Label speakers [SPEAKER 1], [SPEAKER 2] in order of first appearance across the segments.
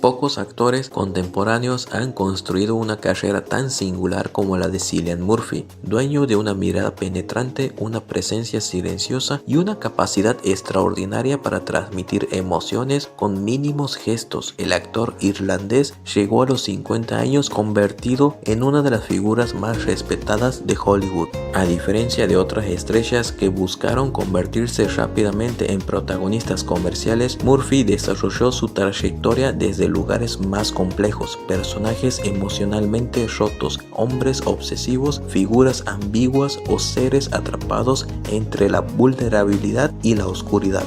[SPEAKER 1] Pocos actores contemporáneos han construido una carrera tan singular como la de Cillian Murphy, dueño de una mirada penetrante, una presencia silenciosa y una capacidad extraordinaria para transmitir emociones con mínimos gestos. El actor irlandés llegó a los 50 años convertido en una de las figuras más respetadas de Hollywood. A diferencia de otras estrellas que buscaron convertirse rápidamente en protagonistas comerciales, Murphy desarrolló su trayectoria desde lugares más complejos, personajes emocionalmente rotos, hombres obsesivos, figuras ambiguas o seres atrapados entre la vulnerabilidad y la oscuridad.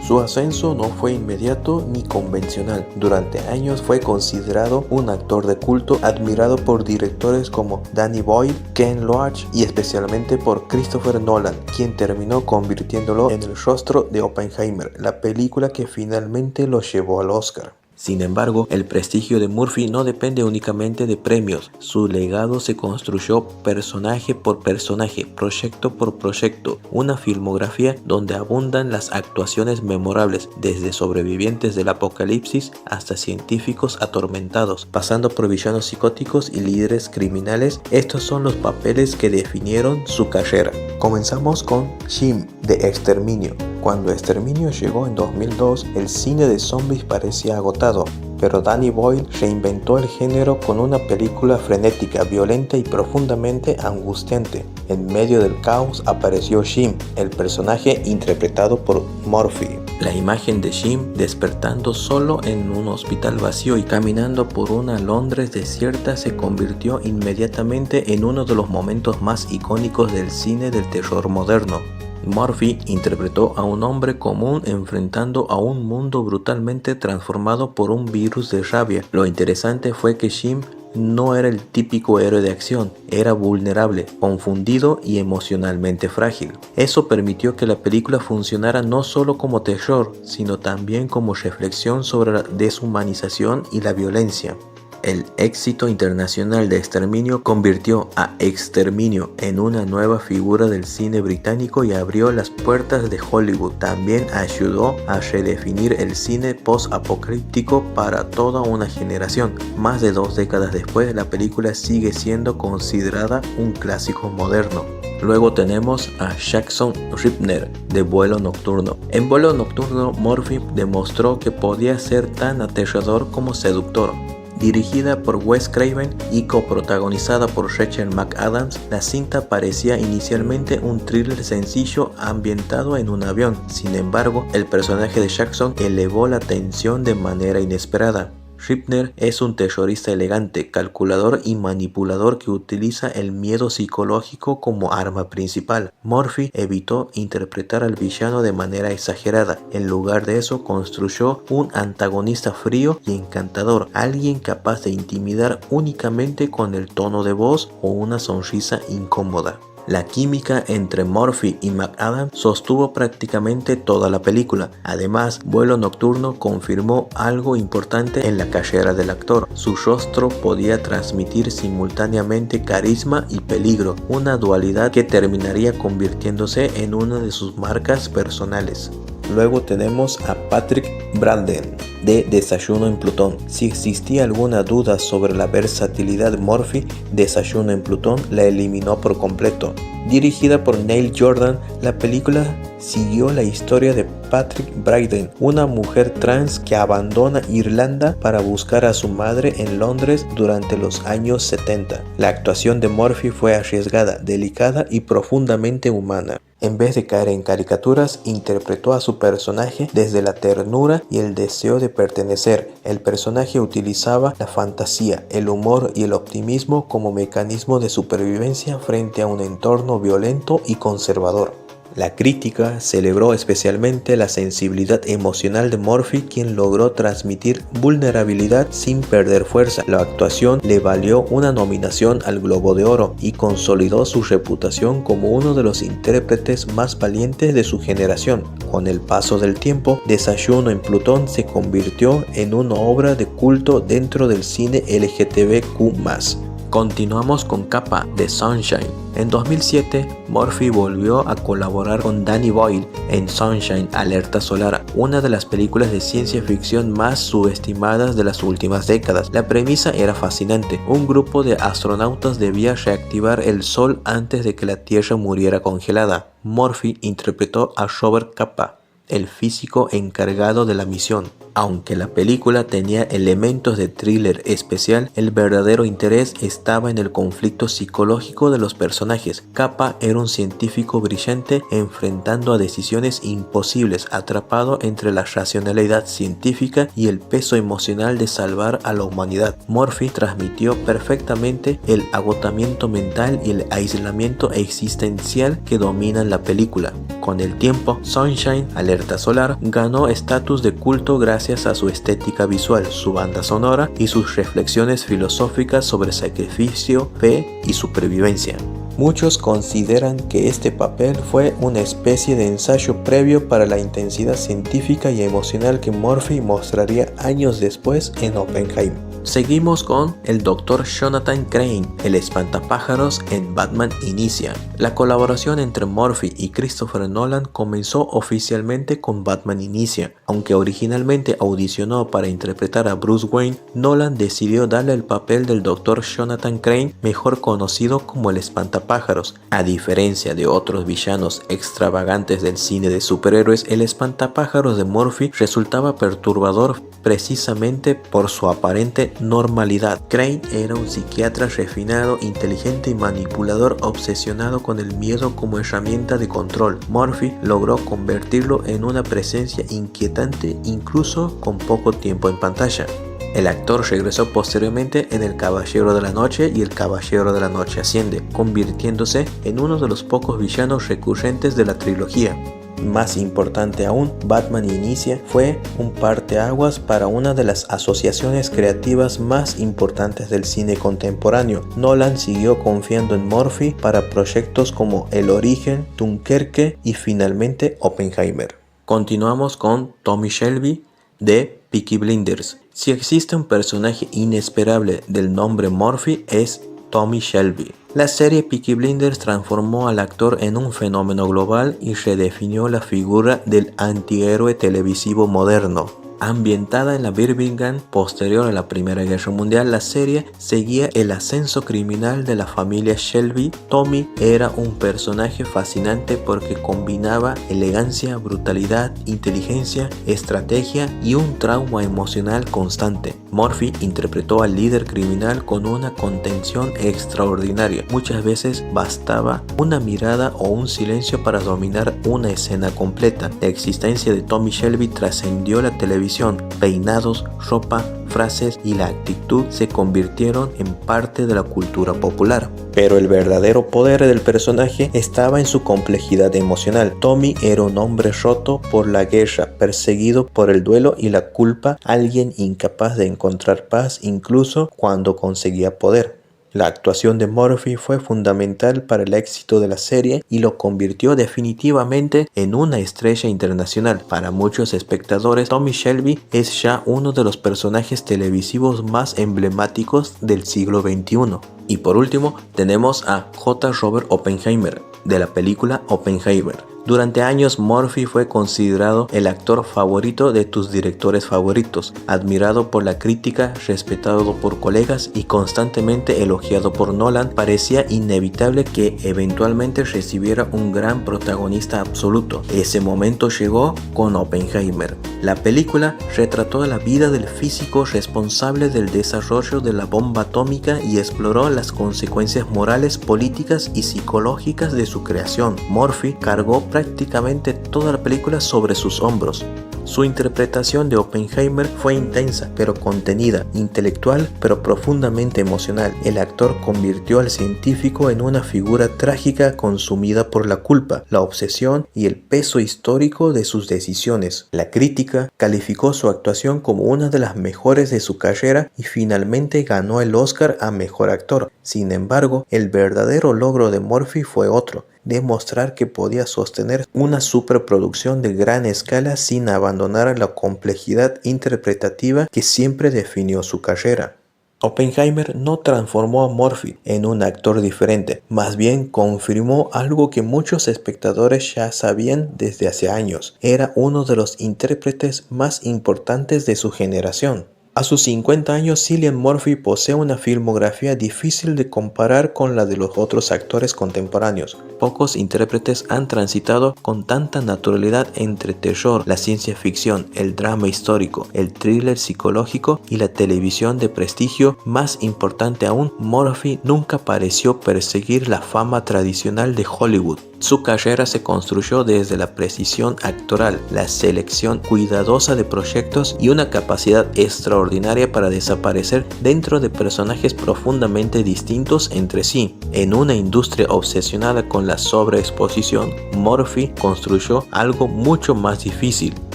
[SPEAKER 1] Su ascenso no fue inmediato ni convencional. Durante años fue considerado un actor de culto, admirado por directores como Danny Boyle, Ken Loach y especialmente por Christopher Nolan, quien terminó convirtiéndolo en el rostro de Oppenheimer, la película que finalmente lo llevó al Oscar. Sin embargo, el prestigio de Murphy no depende únicamente de premios. Su legado se construyó personaje por personaje, proyecto por proyecto, una filmografía donde abundan las actuaciones memorables, desde sobrevivientes del apocalipsis hasta científicos atormentados, pasando por villanos psicóticos y líderes criminales. Estos son los papeles que definieron su carrera. Comenzamos con Jim de Exterminio. Cuando Exterminio llegó en 2002, el cine de zombies parecía agotado, pero Danny Boyle reinventó el género con una película frenética, violenta y profundamente angustiante. En medio del caos apareció Jim, el personaje interpretado por Murphy. La imagen de Jim despertando solo en un hospital vacío y caminando por una Londres desierta se convirtió inmediatamente en uno de los momentos más icónicos del cine del terror moderno. Murphy interpretó a un hombre común enfrentando a un mundo brutalmente transformado por un virus de rabia. Lo interesante fue que Jim no era el típico héroe de acción, era vulnerable, confundido y emocionalmente frágil. Eso permitió que la película funcionara no solo como terror, sino también como reflexión sobre la deshumanización y la violencia. El éxito internacional de Exterminio convirtió a Exterminio en una nueva figura del cine británico y abrió las puertas de Hollywood. También ayudó a redefinir el cine post-apocalíptico para toda una generación. Más de 2 décadas después, la película sigue siendo considerada un clásico moderno. Luego tenemos a Jackson Ripner de Vuelo Nocturno. En Vuelo Nocturno, Murphy demostró que podía ser tan aterrador como seductor. Dirigida por Wes Craven y coprotagonizada por Rachel McAdams, la cinta parecía inicialmente un thriller sencillo ambientado en un avión. Sin embargo, el personaje de Jackson elevó la tensión de manera inesperada. Ripner es un terrorista elegante, calculador y manipulador que utiliza el miedo psicológico como arma principal. Murphy evitó interpretar al villano de manera exagerada. En lugar de eso, construyó un antagonista frío y encantador, alguien capaz de intimidar únicamente con el tono de voz o una sonrisa incómoda. La química entre Murphy y McAdams sostuvo prácticamente toda la película. Además, Vuelo Nocturno confirmó algo importante en la carrera del actor. Su rostro podía transmitir simultáneamente carisma y peligro, una dualidad que terminaría convirtiéndose en una de sus marcas personales. Luego tenemos a Patrick Brandon de Desayuno en Plutón. Si existía alguna duda sobre la versatilidad de Murphy, Desayuno en Plutón la eliminó por completo. Dirigida por Neil Jordan, la película siguió la historia de Patrick Brandon, una mujer trans que abandona Irlanda para buscar a su madre en Londres durante los años 70. La actuación de Murphy fue arriesgada, delicada y profundamente humana. En vez de caer en caricaturas, interpretó a su personaje desde la ternura y el deseo de pertenecer. El personaje utilizaba la fantasía, el humor y el optimismo como mecanismo de supervivencia frente a un entorno violento y conservador. La crítica celebró especialmente la sensibilidad emocional de Murphy, quien logró transmitir vulnerabilidad sin perder fuerza. La actuación le valió una nominación al Globo de Oro y consolidó su reputación como uno de los intérpretes más valientes de su generación. Con el paso del tiempo, Desayuno en Plutón se convirtió en una obra de culto dentro del cine LGTBQ+. Continuamos con Kappa de Sunshine. En 2007, Murphy volvió a colaborar con Danny Boyle en Sunshine Alerta Solar, una de las películas de ciencia ficción más subestimadas de las últimas décadas. La premisa era fascinante. Un grupo de astronautas debía reactivar el Sol antes de que la Tierra muriera congelada. Murphy interpretó a Robert Capa, el físico encargado de la misión. Aunque la película tenía elementos de thriller especial, el verdadero interés estaba en el conflicto psicológico de los personajes. Capa era un científico brillante enfrentando a decisiones imposibles, atrapado entre la racionalidad científica y el peso emocional de salvar a la humanidad. Murphy transmitió perfectamente el agotamiento mental y el aislamiento existencial que dominan la película. Con el tiempo, Sunshine Alerta Solar ganó estatus de culto gracias a su estética visual, su banda sonora y sus reflexiones filosóficas sobre sacrificio, fe y supervivencia. Muchos consideran que este papel fue una especie de ensayo previo para la intensidad científica y emocional que Murphy mostraría años después en Oppenheimer. Seguimos con el Dr. Jonathan Crane, el espantapájaros en Batman Inicia. La colaboración entre Murphy y Christopher Nolan comenzó oficialmente con Batman Inicia. Aunque originalmente audicionó para interpretar a Bruce Wayne, Nolan decidió darle el papel del Dr. Jonathan Crane, mejor conocido como el espantapájaros. A diferencia de otros villanos extravagantes del cine de superhéroes, el espantapájaros de Murphy resultaba perturbador precisamente por su aparente normalidad. Crane era un psiquiatra refinado, inteligente y manipulador, obsesionado con el miedo como herramienta de control. Murphy logró convertirlo en una presencia inquietante incluso con poco tiempo en pantalla. El actor regresó posteriormente en El Caballero de la Noche y El Caballero de la Noche Asciende, convirtiéndose en uno de los pocos villanos recurrentes de la trilogía. Más importante aún, Batman Inicia fue un parteaguas para una de las asociaciones creativas más importantes del cine contemporáneo. Nolan siguió confiando en Murphy para proyectos como El Origen, Dunkerque y finalmente Oppenheimer. Continuamos con Tommy Shelby de Peaky Blinders. Si existe un personaje inesperable del nombre Murphy, es Tommy Shelby. La serie Peaky Blinders transformó al actor en un fenómeno global y redefinió la figura del antihéroe televisivo moderno. Ambientada en la Birmingham posterior a la Primera Guerra Mundial, la serie seguía el ascenso criminal de la familia Shelby. Tommy era un personaje fascinante porque combinaba elegancia, brutalidad, inteligencia, estrategia y un trauma emocional constante. Murphy interpretó al líder criminal con una contención extraordinaria. Muchas veces bastaba una mirada o un silencio para dominar una escena completa. La existencia de Tommy Shelby trascendió la televisión. Peinados, ropa, frases y la actitud se convirtieron en parte de la cultura popular. Pero el verdadero poder del personaje estaba en su complejidad emocional. Tommy era un hombre roto por la guerra, perseguido por el duelo y la culpa, alguien incapaz de encontrar paz incluso cuando conseguía poder. La actuación de Murphy fue fundamental para el éxito de la serie y lo convirtió definitivamente en una estrella internacional. Para muchos espectadores, Tommy Shelby es ya uno de los personajes televisivos más emblemáticos del siglo XXI. Y por último, tenemos a J. Robert Oppenheimer, de la película Oppenheimer. Durante años Murphy fue considerado el actor favorito de tus directores favoritos, admirado por la crítica, respetado por colegas y constantemente elogiado por Nolan. Parecía inevitable que eventualmente recibiera un gran protagonista absoluto. Ese momento llegó con Oppenheimer. La película retrató la vida del físico responsable del desarrollo de la bomba atómica y exploró las consecuencias morales, políticas y psicológicas de su creación. Murphy cargó prácticamente toda la película sobre sus hombros. Su interpretación de Oppenheimer fue intensa pero contenida, intelectual pero profundamente emocional. El actor convirtió al científico en una figura trágica consumida por la culpa, la obsesión y el peso histórico de sus decisiones. La crítica calificó su actuación como una de las mejores de su carrera y finalmente ganó el Oscar a Mejor Actor. Sin embargo, el verdadero logro de Murphy fue otro: demostrar que podía sostener una superproducción de gran escala sin abandonar la complejidad interpretativa que siempre definió su carrera. Oppenheimer no transformó a Murphy en un actor diferente, más bien confirmó algo que muchos espectadores ya sabían desde hace años: era uno de los intérpretes más importantes de su generación. A sus 50 años, Cillian Murphy posee una filmografía difícil de comparar con la de los otros actores contemporáneos. Pocos intérpretes han transitado con tanta naturalidad entre terror, la ciencia ficción, el drama histórico, el thriller psicológico y la televisión de prestigio. Más importante aún, Murphy nunca pareció perseguir la fama tradicional de Hollywood. Su carrera se construyó desde la precisión actoral, la selección cuidadosa de proyectos y una capacidad extraordinaria para desaparecer dentro de personajes profundamente distintos entre sí. En una industria obsesionada con la sobreexposición, Murphy construyó algo mucho más difícil: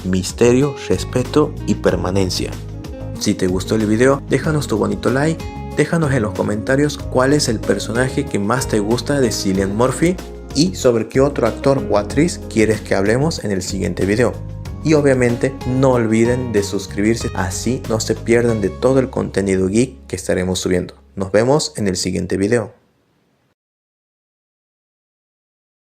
[SPEAKER 1] misterio, respeto y permanencia. Si te gustó el video, déjanos tu bonito like, déjanos en los comentarios cuál es el personaje que más te gusta de Cillian Murphy y sobre qué otro actor o actriz quieres que hablemos en el siguiente video. Y obviamente no olviden de suscribirse, así no se pierdan de todo el contenido geek que estaremos subiendo. Nos vemos en el siguiente video.